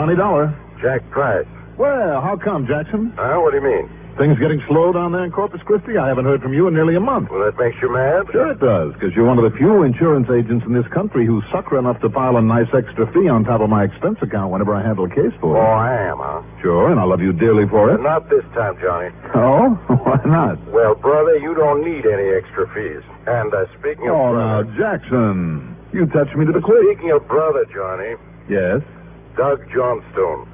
Johnny Dollar. Jack Price. Well, how come, Jackson? What do you mean? Things getting slow down there in Corpus Christi? I haven't heard from you in nearly a month. Well, that makes you mad? Sure it does, because you're one of the few insurance agents in this country who's sucker enough to pile a nice extra fee on top of my expense account whenever I handle a case for you. Oh, I am, huh? Sure, and I love you dearly for it. Not this time, Johnny. Oh? Why not? Well, brother, you don't need any extra fees. And speaking of now, brother... Jackson, you touched me to the quick. Speaking of brother, Johnny... Yes? Doug Johnstone.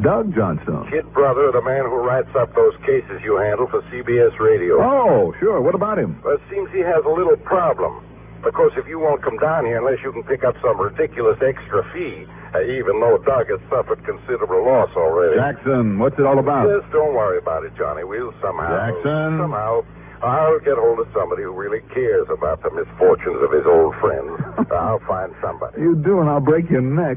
Doug Johnstone? Kid brother of the man who writes up those cases you handle for CBS Radio. Oh, sure. What about him? Well, it seems he has a little problem. Of course, if you won't come down here unless you can pick up some ridiculous extra fee, even though Doug has suffered considerable loss already. Jackson, what's it all about? Just don't worry about it, Johnny. We'll somehow... Jackson? Somehow, I'll get hold of somebody who really cares about the misfortunes of his old friends. I'll find somebody. You do, and I'll break your neck.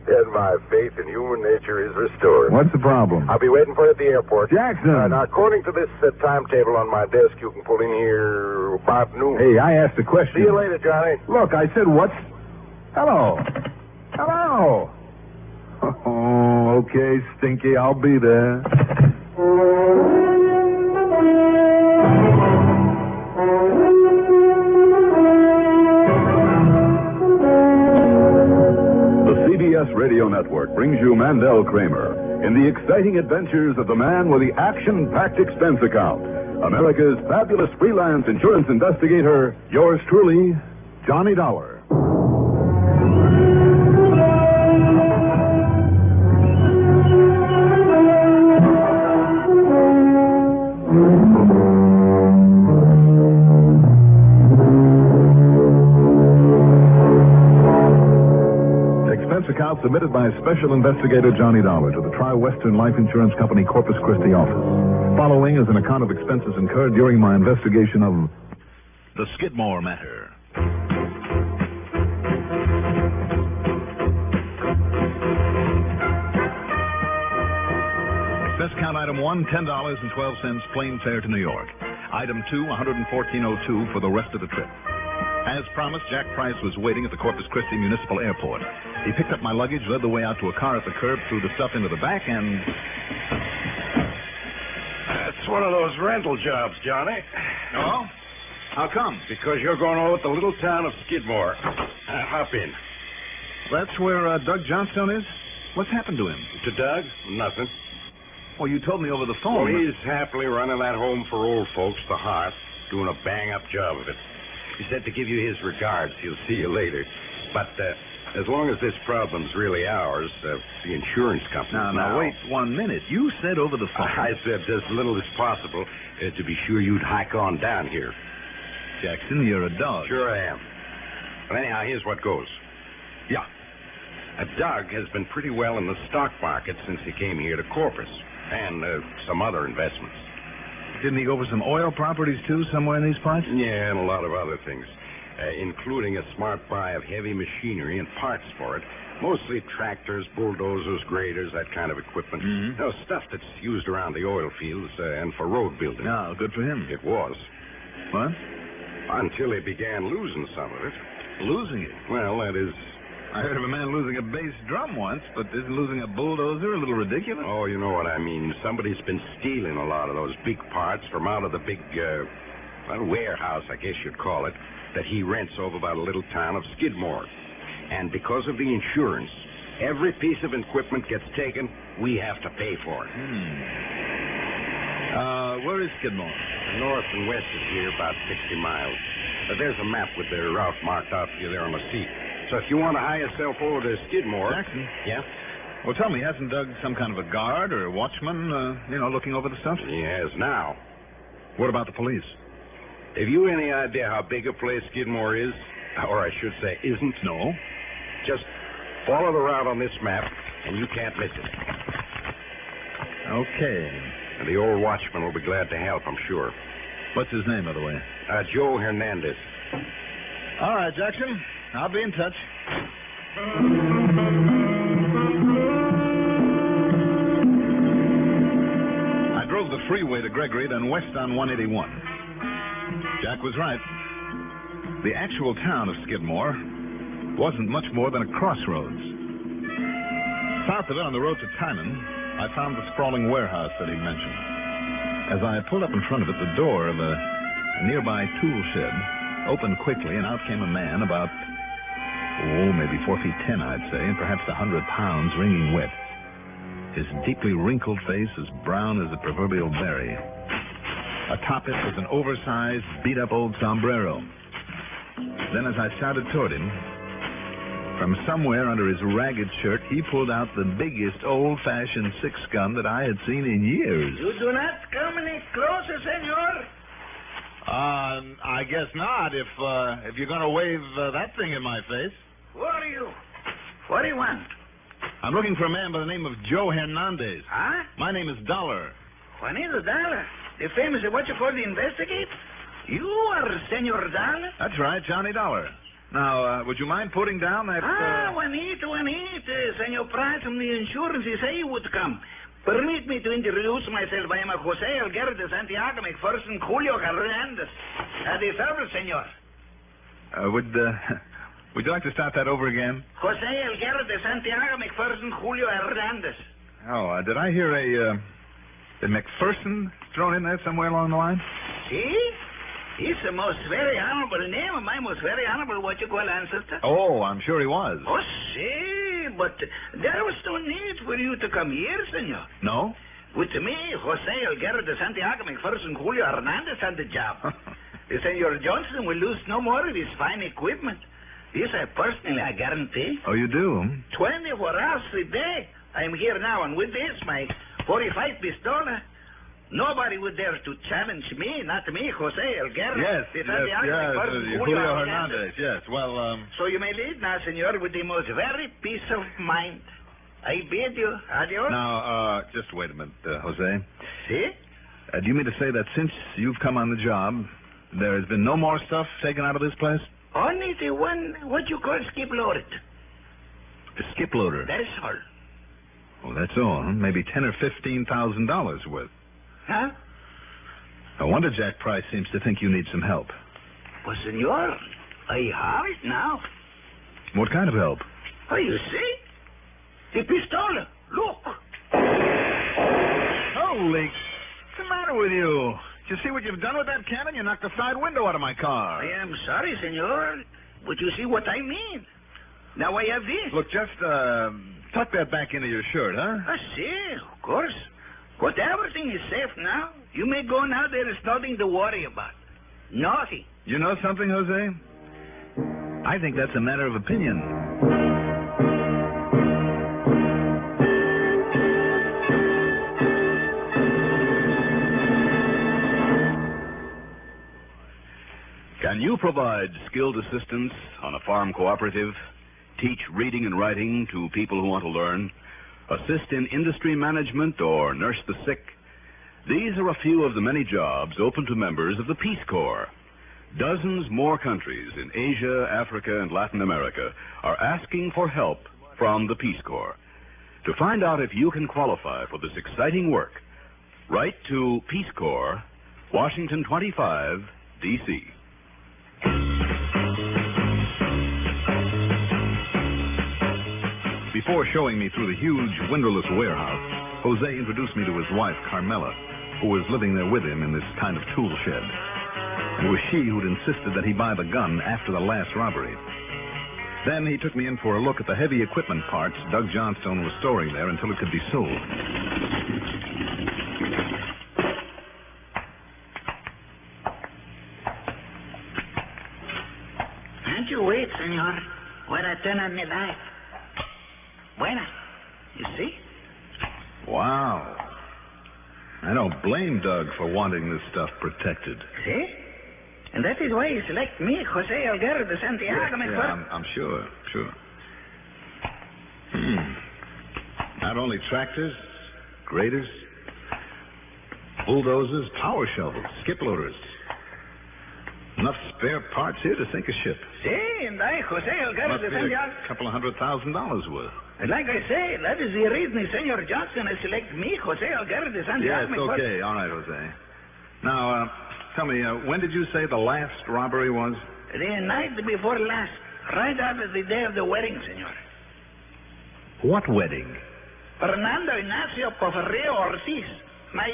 And my faith in human nature is restored. What's the problem? I'll be waiting for you at the airport. Jackson! Now, according to this timetable on my desk, you can pull in here about noon. Hey, I asked a question. See you later, Johnny. Look, I said what's... Hello. Hello. Oh, okay, Stinky. I'll be there. CBS Radio Network brings you Mandel Kramer in the exciting adventures of the man with the action-packed expense account. America's fabulous freelance insurance investigator, yours truly, Johnny Dollar. Account submitted by Special Investigator Johnny Dollar to the Tri-Western Life Insurance Company Corpus Christi office. Following is an account of expenses incurred during my investigation of the Skidmore matter. Expense account item 1, $10.12, plane fare to New York. Item 2, $114.02 for the rest of the trip. As promised, Jack Price was waiting at the Corpus Christi Municipal Airport. He picked up my luggage, led the way out to a car at the curb, threw the stuff into the back, and... That's one of those rental jobs, Johnny. Oh? How come? Because you're going over to the little town of Skidmore. Hop in. That's where Doug Johnstone is? What's happened to him? To Doug? Nothing. Well, you told me over the phone. Well, he's happily running that home for old folks, the Hearth, doing a bang-up job of it. He said to give you his regards. He'll see you later. But as long as this problem's really ours, the insurance company... Now, wait 1 minute. You said over the phone... I said as little as possible to be sure you'd hike on down here. Jackson, you're a dog. Sure I am. But anyhow, here's what goes. Yeah. Doug has been pretty well in the stock market since he came here to Corpus. And some other investments. Didn't he go for some oil properties, too, somewhere in these parts? Yeah, and a lot of other things, including a smart buy of heavy machinery and parts for it, mostly tractors, bulldozers, graders, that kind of equipment. Mm-hmm. Stuff that's used around the oil fields and for road building. No, good for him. It was. What? Until he began losing some of it. Losing it? Well, that is... I heard of a man losing a bass drum once, but isn't losing a bulldozer a little ridiculous? Oh, you know what I mean. Somebody's been stealing a lot of those big parts from out of the big, warehouse, I guess you'd call it, that he rents over by the little town of Skidmore. And because of the insurance, every piece of equipment gets taken, we have to pay for it. Where is Skidmore? North and west of here, about 60 miles. There's a map with the route marked out for you there on the seat. So if you want to hire yourself over to Skidmore... Jackson? Yeah? Well, tell me, hasn't Doug some kind of a guard or a watchman, looking over the stuff? He has now. What about the police? Have you any idea how big a place Skidmore is? Or I should say, isn't? No. Just follow the route on this map, and you can't miss it. Okay. And the old watchman will be glad to help, I'm sure. What's his name, by the way? Joe Hernandez. All right, Jackson. I'll be in touch. I drove the freeway to Gregory, then west on 181. Jack was right. The actual town of Skidmore wasn't much more than a crossroads. South of it, on the road to Timon, I found the sprawling warehouse that he mentioned. As I pulled up in front of it, the door of a nearby tool shed opened quickly, and out came a man about, maybe 4 feet 10, I'd say, and perhaps 100 pounds, wringing wet. His deeply wrinkled face as brown as a proverbial berry. Atop it was an oversized, beat-up old sombrero. Then as I started toward him, from somewhere under his ragged shirt, he pulled out the biggest old-fashioned six-gun that I had seen in years. You do not come any closer, senor. I guess not, if you're going to wave that thing in my face. Who are you? What do you want? I'm looking for a man by the name of Joe Hernandez. Huh? My name is Dollar. Juanito Dollar? The famous, what you call the investigator? You are Senor Dollar? That's right, Johnny Dollar. Now, would you mind putting down that... Juanito. Senor Price from the insurance, he say he would come. Permit me to introduce myself. I am Jose Elguera de Santiago, McPherson, Julio Hernandez. At the service, senor. Would you like to start that over again? Jose Elguera de Santiago, McPherson, Julio Hernandez. Oh, did I hear a McPherson thrown in there somewhere along the line? See? He's the most very honorable name of my most very honorable what you call ancestor. Oh, I'm sure he was. Oh, see, but there was no need for you to come here, senor. No? With me, Jose Elguera de Santiago, McPherson, Julio Hernandez on the job. Senor Johnson will lose no more of his fine equipment. This I personally, I guarantee. Oh, you do? 24 hours a day. I am here now, and with this, my 45 pistola. Nobody would dare to challenge me, not me, Jose Elguera. Yes, Julio Hernandez, yes. Well, So you may lead now, senor, with the most very peace of mind. I bid you adios. Now, just wait a minute, Jose. See? Do you mean to say that since you've come on the job, there has been no more stuff taken out of this place? Only the one, what you call skip loaded. A skip loader? That is all. Oh, that's all, huh? Maybe $10,000 or $15,000 worth. Huh? No wonder Jack Price seems to think you need some help. Well, senor, I have it now. What kind of help? Oh, you see? The pistola. Look. Holy... What's the matter with you? Did you see what you've done with that cannon? You knocked the side window out of my car. I am sorry, senor, but you see what I mean. Now I have this. Look, just tuck that back into your shirt, huh? I see, of course. But everything is safe now. You may go now. There is nothing to worry about. Nothing. You know something, Jose? I think that's a matter of opinion. Can you provide skilled assistance on a farm cooperative? Teach reading and writing to people who want to learn? Assist in industry management or nurse the sick? These are a few of the many jobs open to members of the Peace Corps. Dozens more countries in Asia, Africa, and Latin America are asking for help from the Peace Corps. To find out if you can qualify for this exciting work, write to Peace Corps, Washington 25, D.C. Before showing me through the huge windowless warehouse, Jose introduced me to his wife, Carmela, who was living there with him in this kind of tool shed. It was she who'd insisted that he buy the gun after the last robbery. Then he took me in for a look at the heavy equipment parts Doug Johnstone was storing there until it could be sold. Can't you wait, senor, while I turn on the light? Buena. You see? Wow. I don't blame Doug for wanting this stuff protected. See? And that is why he select me, Jose Elguera de Santiago. I'm sure. Not only tractors, graders, bulldozers, power shovels, skip loaders. Enough spare parts here to sink a ship. See, and I, Jose Elguera Must de be Santiago. a couple of $100,000 worth. And like I say, that is the reason Senor Johnson has selected me, Jose Elguera de Santiago. Yes, okay. All right, Jose. Now, tell me, when did you say the last robbery was? The night before last, right after the day of the wedding, senor. What wedding? Fernando Ignacio Porfirio Ortiz. My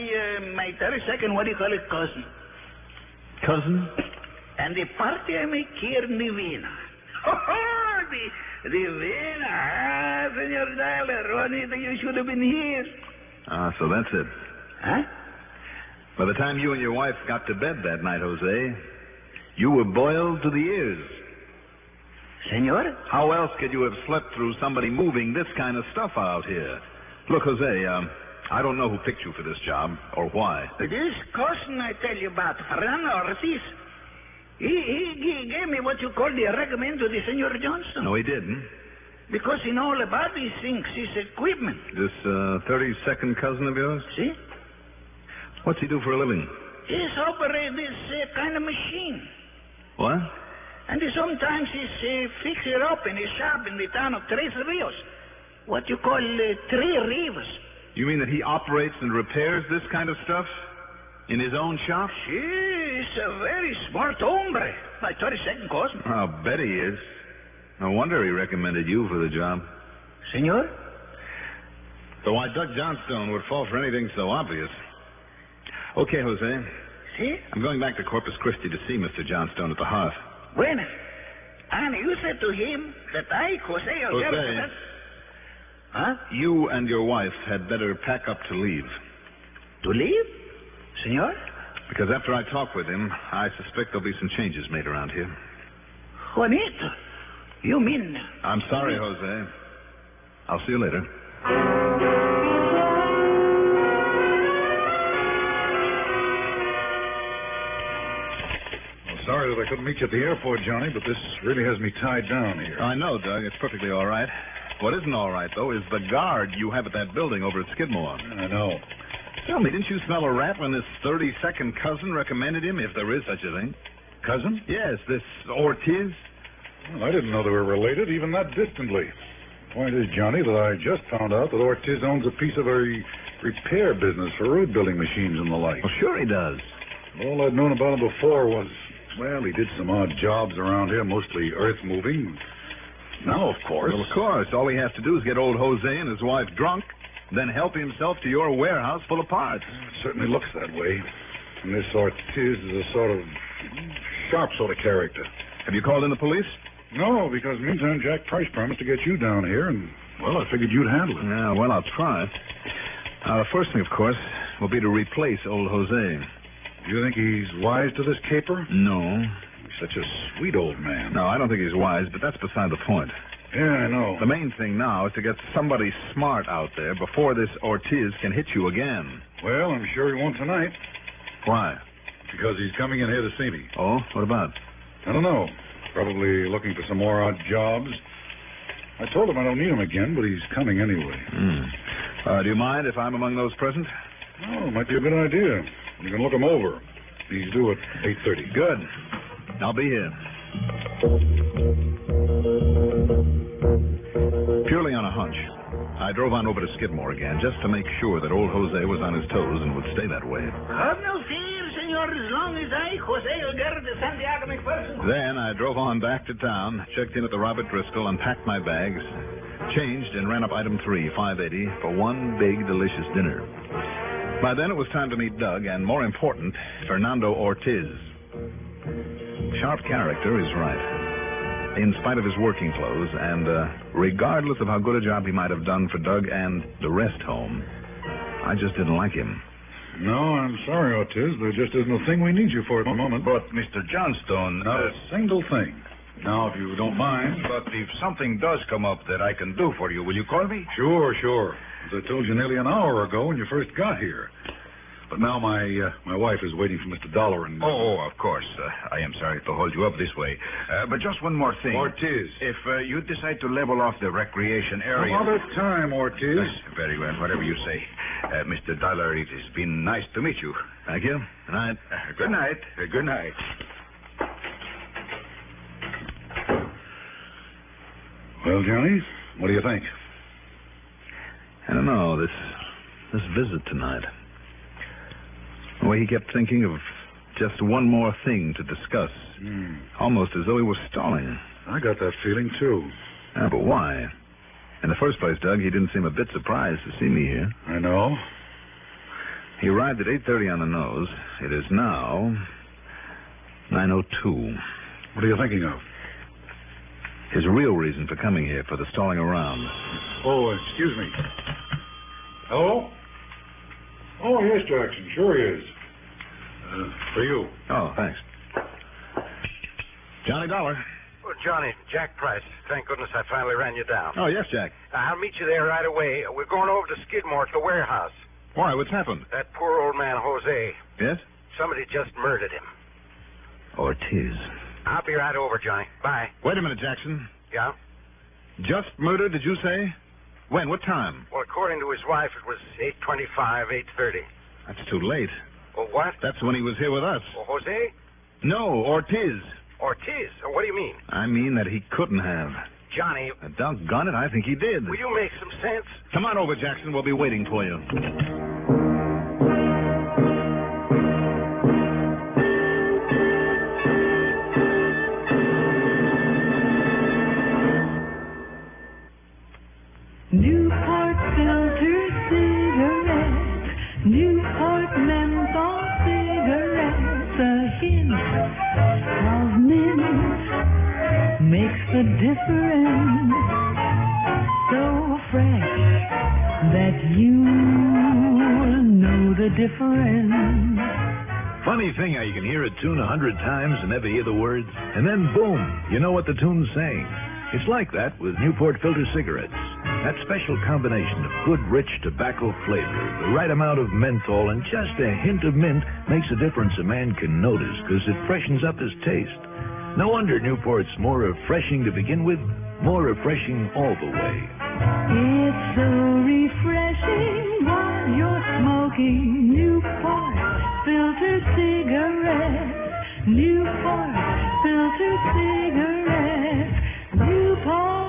32nd, what do you call it, cousin? Cousin? And the party I make here in the Vina. Oh, the Vina. Ah, Senor Dollar, Juanita, you should have been here. Ah, so that's it. Huh? By the time you and your wife got to bed that night, Jose, you were boiled to the ears. Senor? How else could you have slept through somebody moving this kind of stuff out here? Look, Jose, I don't know who picked you for this job or why. This cousin I tell you about, Fernando Ortiz, he gave me what you call the recommend to the Senor Johnston. No, he didn't. Because he know all about these things, his equipment. This 32nd cousin of yours? See? What's he do for a living? He's operate this kind of machine. What? And sometimes he's fix it up in his shop in the town of Tres Rios. What you call Three Rivers. You mean that he operates and repairs this kind of stuff? In his own shop? He's a very smart hombre. My 32nd cousin. I'll bet he is. No wonder he recommended you for the job. Senor? So why Doug Johnstone would fall for anything so obvious. Okay, Jose. See? I'm going back to Corpus Christi to see Mr. Johnstone at the hearth. Bueno. And you said to him that I, Jose... Huh? You and your wife had better pack up to leave. To leave? Senor? Because after I talk with him, I suspect there'll be some changes made around here. Juanito, you mean... I'm sorry, Jose. I'll see you later. Well, sorry that I couldn't meet you at the airport, Johnny, but this really has me tied down here. I know, Doug. It's perfectly all right. What isn't all right, though, is the guard you have at that building over at Skidmore. I know. Tell me, didn't you smell a rat when this 32nd cousin recommended him, if there is such a thing? Cousin? Yes, this Ortiz. Well, I didn't know they were related, even that distantly. Point is, Johnny, that I just found out that Ortiz owns a piece of a repair business for road building machines and the like. Well, sure he does. All I'd known about him before was, well, he did some odd jobs around here, mostly earth moving. Now, of course. Well, of course. All he has to do is get old Jose and his wife drunk, then help himself to your warehouse full of parts. It certainly looks that way. And this Ortiz is a sort of sharp sort of character. Have you called in the police? No, because meantime Jack Price promised to get you down here, and, well, I figured you'd handle it. Yeah, well, I'll try. The first thing, of course, will be to replace old Jose. Do you think he's wise to this caper? No. He's such a sweet old man. No, I don't think he's wise, but that's beside the point. Yeah, I know. The main thing now is to get somebody smart out there before this Ortiz can hit you again. Well, I'm sure he won't tonight. Why? Because he's coming in here to see me. Oh? What about? I don't know. Probably looking for some more odd jobs. I told him I don't need him again, but he's coming anyway. Do you mind if I'm among those present? Oh, might be a good idea. You can look him over. He's due at 8:30. Good. I'll be here. Purely on a hunch, I drove on over to Skidmore again just to make sure that old Jose was on his toes and would stay that way. Have no fear, senor, as long as I, Jose Algarra de Santiago McPherson. Then I drove on back to town, checked in at the Robert Driscoll, unpacked my bags, changed, and ran up item 3, $5.80, for one big, delicious dinner. By then it was time to meet Doug, and more important, Fernando Ortiz. Sharp character is right. In spite of his working clothes, and regardless of how good a job he might have done for Doug and the rest home, I just didn't like him. No, I'm sorry, Ortiz. There just isn't a thing we need you for at the moment. But, Mr. Johnstone... Not a single thing. Now, if you don't mind... But if something does come up that I can do for you, will you call me? Sure. As I told you nearly an hour ago when you first got here. But now my wife is waiting for Mr. Dollar and... Oh, of course. I am sorry to hold you up this way. But just one more thing. Ortiz. If you decide to level off the recreation area... Some other time, Ortiz. Very well, whatever you say. Mr. Dollar, it has been nice to meet you. Thank you. Good night. Good night. Good night. Well, Johnny, what do you think? I don't know, this visit tonight. The way he kept thinking of just one more thing to discuss. Almost as though he was stalling. I got that feeling, too. Yeah, but why? In the first place, Doug, he didn't seem a bit surprised to see me here. I know. He arrived at 8:30 on the nose. It is now 9:02. What are you thinking of? His real reason for coming here, for the stalling around. Oh, excuse me. Hello? Oh, yes, Jackson. Sure he is. For you. Oh, thanks. Johnny Dollar. Oh, Johnny, Jack Price. Thank goodness I finally ran you down. Oh, yes, Jack. I'll meet you there right away. We're going over to Skidmore to the warehouse. Why, what's happened? That poor old man, Jose. Yes? Somebody just murdered him. Ortiz. I'll be right over, Johnny. Bye. Wait a minute, Jackson. Yeah? Just murdered, did you say? When? What time? Well, according to his wife, it was 8:25, 8:30. That's too late. Oh, what? That's when he was here with us. Oh, Jose? No, Ortiz. Ortiz? What do you mean? I mean that he couldn't have. Johnny, Doggone it, I think he did. will you make some sense? Come on over, Jackson. We'll be waiting for you. Newport filter cigarettes, Newport menthol cigarettes, a hint of mint makes the difference. So fresh that you know the difference. Funny thing how you can hear a tune 100 times and never hear the words, and then boom, you know what the tune's saying. It's like that with Newport filter cigarettes. That special combination of good, rich tobacco flavor, the right amount of menthol, and just a hint of mint makes a difference a man can notice because it freshens up his taste. No wonder Newport's more refreshing to begin with, more refreshing all the way. It's so refreshing while you're smoking Newport filtered cigarettes, Newport filtered cigarettes, Newport.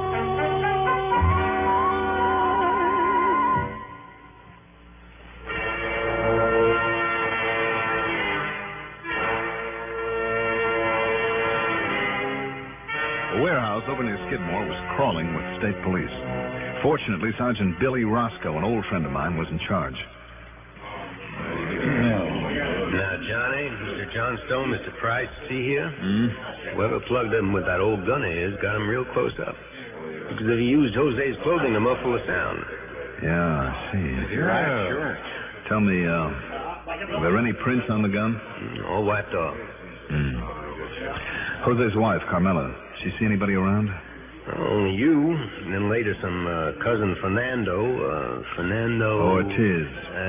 The warehouse over near Skidmore was crawling with state police. Fortunately, Sergeant Billy Roscoe, an old friend of mine, was in charge. Now, Johnny, Mr. Johnstone, Mr. Price, see here? Whoever plugged him with that old gun of his got him real close up. Because if he used Jose's clothing to muffle the sound. Yeah, I see. Right, sure. Tell me, are there any prints on the gun? All wiped off. Jose's wife, Carmela, she see anybody around? Only you, and then later some cousin Fernando... Ortiz.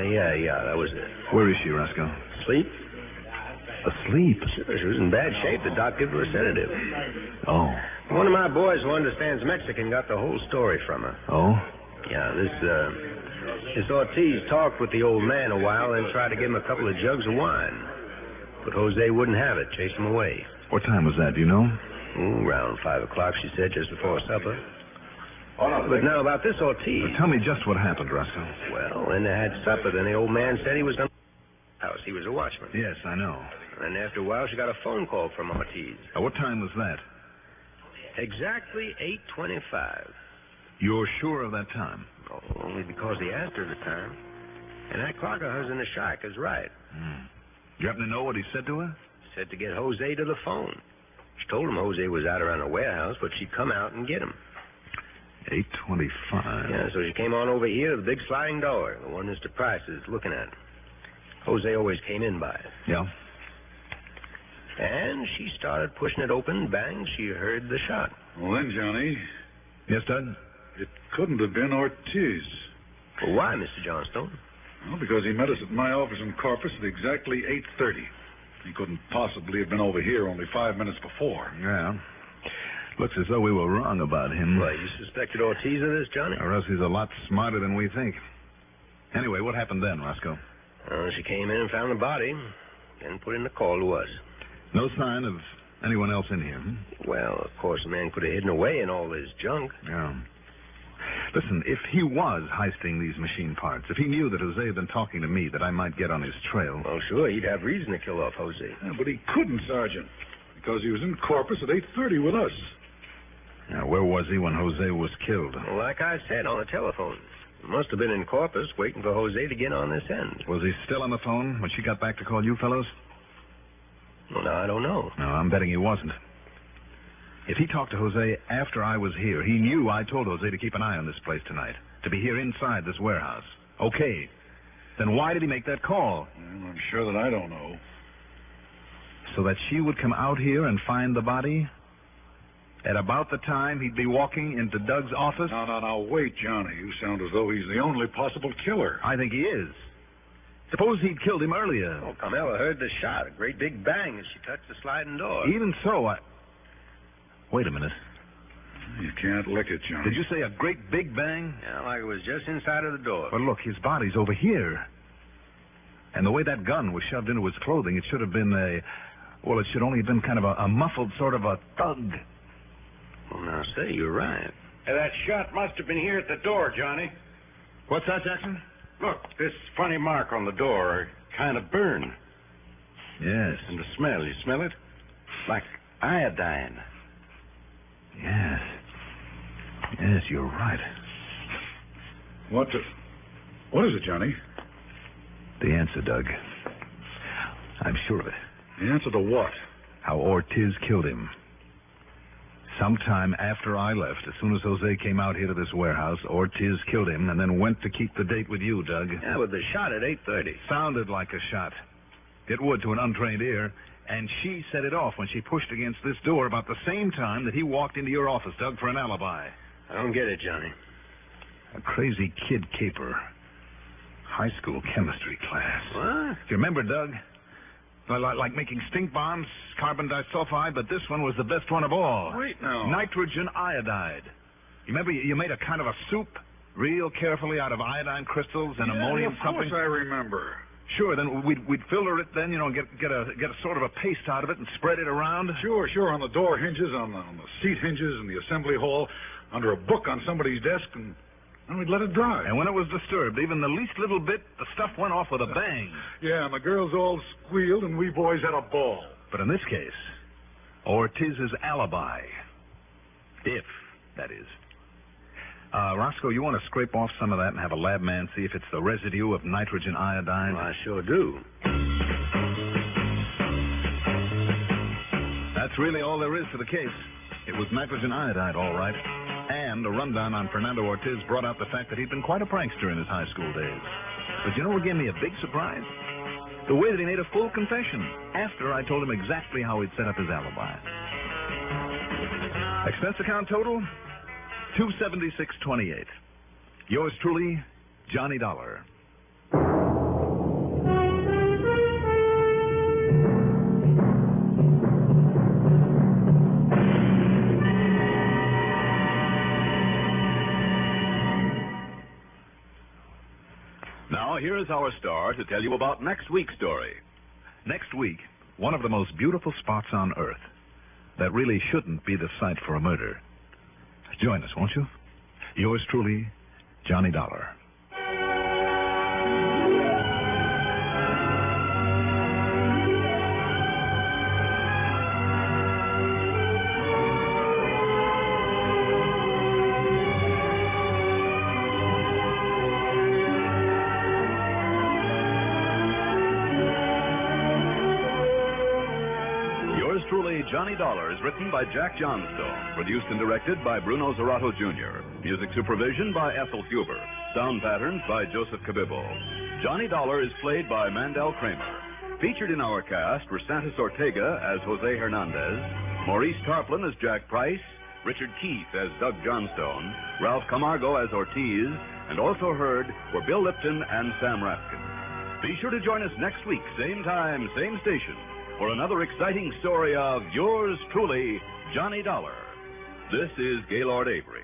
Yeah, that was it. Where is she, Roscoe? Asleep? Asleep? Sure, she was in bad shape. The doc gave her a sedative. Oh. One of my boys who understands Mexican got the whole story from her. Oh? Yeah, this Ortiz talked with the old man a while and tried to give him a couple of jugs of wine. But Jose wouldn't have it, chased him away. What time was that, do you know? Around 5 o'clock, she said, just before supper. But now about this Ortiz. But tell me just what happened, Roscoe. Well, when they had supper, then the old man said he was going to the house. He was a watchman. Yes, I know. And after a while, she got a phone call from Ortiz. What time was that? Exactly 8:25. You're sure of that time? Oh, only because he asked her the time. And that clock of hers in the shack is right. You happen to know what he said to her? Said to get Jose to the phone. She told him Jose was out around the warehouse, but she'd come out and get him. 8:25. Yeah, so she came on over here to the big sliding door, the one Mr. Price is looking at. Jose always came in by it. Yeah? And she started pushing it open. Bang, she heard the shot. Well, then, Johnny, Yes, Doug? it couldn't have been Ortiz. Well, why, Mr. Johnstone? Well, because he met us at my office in Corpus at exactly 8:30. He couldn't possibly have been over here only 5 minutes before. Yeah. Looks as though we were wrong about him. Well, you suspected Ortiz of this, Johnny? Or else he's a lot smarter than we think. Anyway, what happened then, Roscoe? She came in and found the body, and put in the call to us. No sign of anyone else in here? Well, of course, the man could have hidden away in all his junk. Yeah. Listen, if he was heisting these machine parts, if he knew that Jose had been talking to me, that I might get on his trail... Well, sure, he'd have reason to kill off Jose. Yeah, but he couldn't, Sergeant, because he was in Corpus at 8:30 with us. Now, where was he when Jose was killed? Well, like I said on the telephone. He must have been in Corpus waiting for Jose to get on this end. Was he still on the phone when she got back to call you fellows? Well, now, I don't know. No, I'm betting he wasn't. If he talked to Jose after I was here, he knew I told Jose to keep an eye on this place tonight, to be here inside this warehouse. Okay. Then why did he make that call? Well, I'm sure that I don't know. So that she would come out here and find the body? At about the time he'd be walking into Doug's office? No, wait, Johnny. You sound as though he's the only possible killer. I think he is. Suppose he'd killed him earlier. Oh, Carmela heard the shot, a great big bang as she touched the sliding door. Even so, Wait a minute. You can't lick it, Johnny. Did you say a great big bang? Yeah, like it was just inside of the door. But look, his body's over here. And the way that gun was shoved into his clothing, it should have been it should only have been kind of a muffled sort of a thug. Well, now, say, you're right. That shot must have been here at the door, Johnny. What's that, Jackson? Look, this funny mark on the door, kind of burned. Yes. And the smell, you smell it? Like iodine. Yes. Yes, you're right. What is it, Johnny? The answer, Doug. I'm sure of it. The answer to what? How Ortiz killed him. Sometime after I left, as soon as Jose came out here to this warehouse, Ortiz killed him and then went to keep the date with you, Doug. Yeah, with the shot at 8:30. Sounded like a shot. It would to an untrained ear. And she set it off when she pushed against this door about the same time that he walked into your office, Doug, for an alibi. I don't get it, Johnny. A crazy kid caper. High school chemistry class. What? Do you remember, Doug? Like making stink bombs, carbon disulfide, but this one was the best one of all. Wait now. Nitrogen iodide. You remember you made a kind of a soup real carefully out of iodine crystals and ammonium something? Of course I remember. Sure, then we'd filter it then, get a sort of a paste out of it and spread it around. Sure, on the door hinges, on the seat hinges in the assembly hall, under a book on somebody's desk, and we'd let it dry. And when it was disturbed, even the least little bit, the stuff went off with a bang. Yeah, and the girls all squealed, and we boys had a ball. But in this case, Ortiz's alibi. If, that is. Roscoe, you want to scrape off some of that and have a lab man see if it's the residue of nitrogen iodine? Well, I sure do. That's really all there is to the case. It was nitrogen iodide, all right. And a rundown on Fernando Ortiz brought out the fact that he'd been quite a prankster in his high school days. But you know what gave me a big surprise? The way that he made a full confession after I told him exactly how he'd set up his alibi. Expense account total? $276.28. Yours truly, Johnny Dollar. Now, here is our star to tell you about next week's story. Next week, one of the most beautiful spots on Earth that really shouldn't be the site for a murder. Join us, won't you? Yours truly, Johnny Dollar. Truly, Johnny Dollar is written by Jack Johnstone, produced and directed by Bruno Zerato Jr., music supervision by Ethel Huber, sound patterns by Joseph Cabibbo. Johnny Dollar is played by Mandel Kramer. Featured in our cast were Santos Ortega as Jose Hernandez, Maurice Tarplin as Jack Price, Richard Keith as Doug Johnstone, Ralph Camargo as Ortiz, and also heard were Bill Lipton and Sam Rapkin. Be sure to join us next week, same time, same station, for another exciting story of yours truly, Johnny Dollar. This is Gaylord Avery.